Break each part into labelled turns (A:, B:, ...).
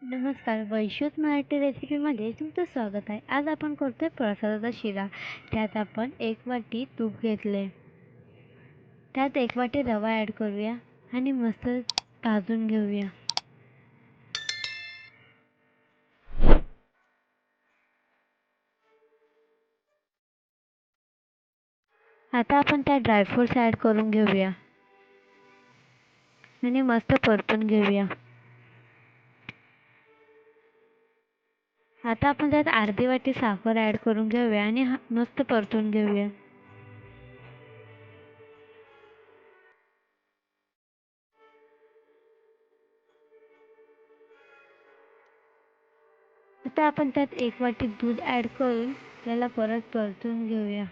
A: नमस्कार, वैश्विक मराठी रेसिपीमध्ये तुमचं स्वागत आहे. आज आपण करतोय प्रसादाचा शिरा. त्यात आपण 1 वाटी तूप घेतले. त्यात 1 वाटी रवा ॲड करूया आणि मस्त भाजून घेऊया. आता आपण त्यात ड्रायफ्रुट्स ॲड करून घेऊया आणि मस्त परतून घेऊया. आता आपण त्यात अर्धी वाटी साखर ॲड करून घेऊया आणि मस्त परतून घेऊया. आता आपण त्यात 1 वाटी दूध ॲड करून त्याला परत परतून घेऊया.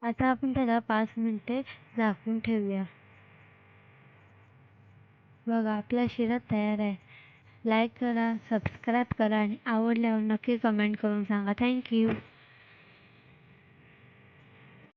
A: आता आपण त्याला 5 मिनिटे झाकून ठेवूया. बघा, आपला शिरा तयार आहे. लाईक करा, सबस्क्राईब करा आणि आवडल्यावर नक्की कमेंट करून सांगा. Thank you.